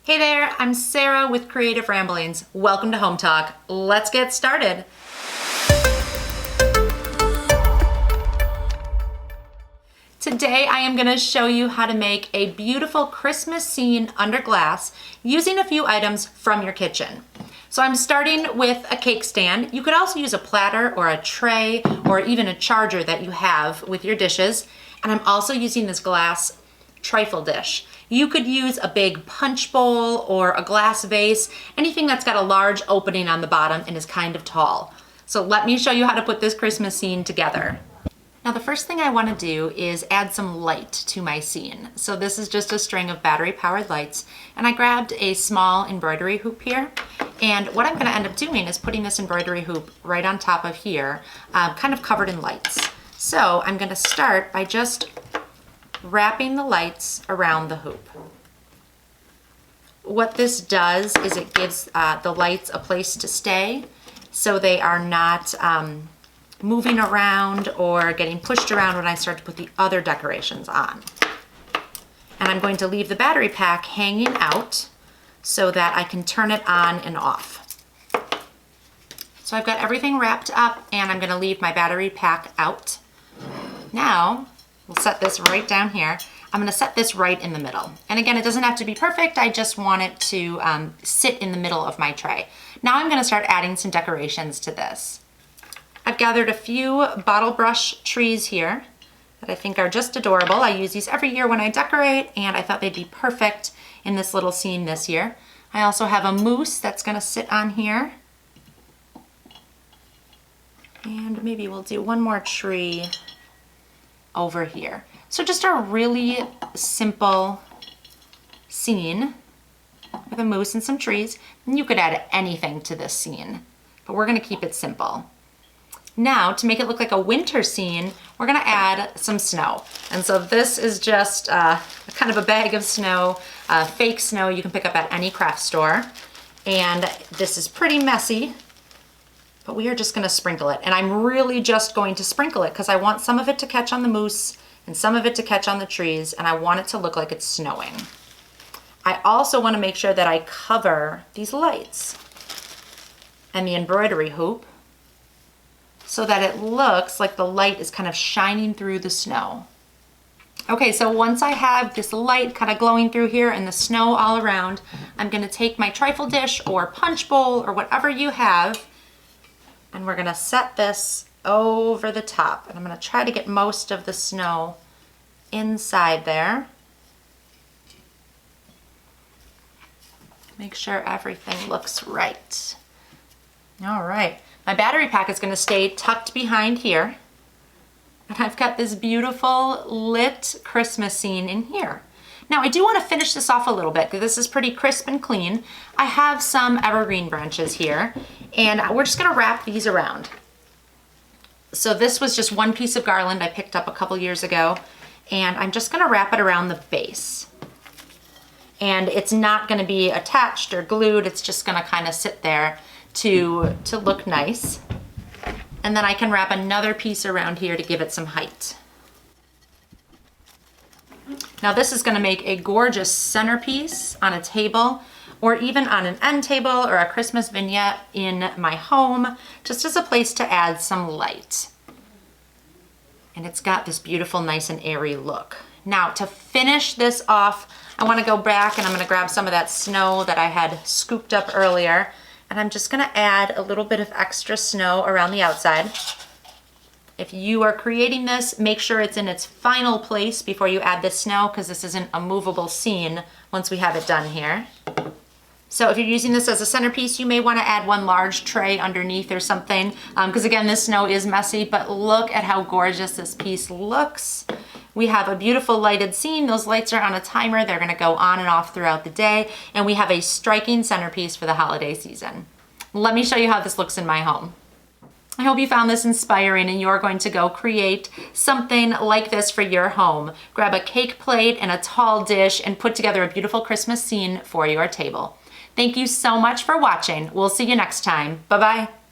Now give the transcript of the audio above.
Hey there, I'm Sarah with Creative Ramblings. Welcome to Hometalk. Let's get started. Today I am going to show you how to make a beautiful Christmas scene under glass using a few items from your kitchen. So I'm starting with a cake stand. You could also use a platter or a tray or even a charger that you have with your dishes. And I'm also using this glass trifle dish. You could use a big punch bowl or a glass vase, anything that's got a large opening on the bottom and is kind of tall. So let me show you how to put this Christmas scene together. Now the first thing I want to do is add some light to my scene. So this is just a string of battery powered lights, and I grabbed a small embroidery hoop here. And what I'm going to end up doing is putting this embroidery hoop right on top of here, kind of covered in lights. So I'm going to start by just wrapping the lights around the hoop. What this does is it gives the lights a place to stay so they are not moving around or getting pushed around when I start to put the other decorations on. And I'm going to leave the battery pack hanging out so that I can turn it on and off. So I've got everything wrapped up and I'm going to leave my battery pack out. Now we'll set this right down here. I'm going to set this right in the middle. And again, it doesn't have to be perfect. I just want it to sit in the middle of my tray. Now I'm going to start adding some decorations to this. I've gathered a few bottle brush trees here that I think are just adorable. I use these every year when I decorate, and I thought they'd be perfect in this little scene this year. I also have a moose that's going to sit on here. And maybe we'll do one more tree over here. So just a really simple scene with a moose and some trees. And you could add anything to this scene, but we're going to keep it simple. Now, to make it look like a winter scene, we're gonna add some snow. And so this is just kind of a bag of snow, fake snow you can pick up at any craft store. And this is pretty messy, but we are just gonna sprinkle it. And I'm really just going to sprinkle it because I want some of it to catch on the moose and some of it to catch on the trees, and I want it to look like it's snowing. I also wanna make sure that I cover these lights and the embroidery hoop so that it looks like the light is kind of shining through the snow. Okay, so once I have this light kind of glowing through here and the snow all around, I'm gonna take my trifle dish or punch bowl or whatever you have, and we're gonna set this over the top. And I'm gonna try to get most of the snow inside there. Make sure everything looks right. All right. My battery pack is going to stay tucked behind here. And I've got this beautiful lit Christmas scene in here. Now I do want to finish this off a little bit because this is pretty crisp and clean. I have some evergreen branches here and we're just going to wrap these around. So this was just one piece of garland I picked up a couple years ago, and I'm just going to wrap it around the base. And it's not going to be attached or glued, it's just going to kind of sit there to look nice. And then I can wrap another piece around here to give it some height. Now this is going to make a gorgeous centerpiece on a table or even on an end table or a Christmas vignette in my home, just as a place to add some light. And it's got this beautiful, nice and airy look. Now to finish this off, I want to go back and I'm going to grab some of that snow that I had scooped up earlier. And I'm just gonna add a little bit of extra snow around the outside. If you are creating this, make sure it's in its final place before you add this snow, because this isn't a movable scene once we have it done here. So if you're using this as a centerpiece, you may wanna add one large tray underneath or something, because again, this snow is messy, but look at how gorgeous this piece looks. We have a beautiful lighted scene. Those lights are on a timer. They're gonna go on and off throughout the day. And we have a striking centerpiece for the holiday season. Let me show you how this looks in my home. I hope you found this inspiring and you're going to go create something like this for your home. Grab a cake plate and a tall dish and put together a beautiful Christmas scene for your table. Thank you so much for watching. We'll see you next time. Bye-bye.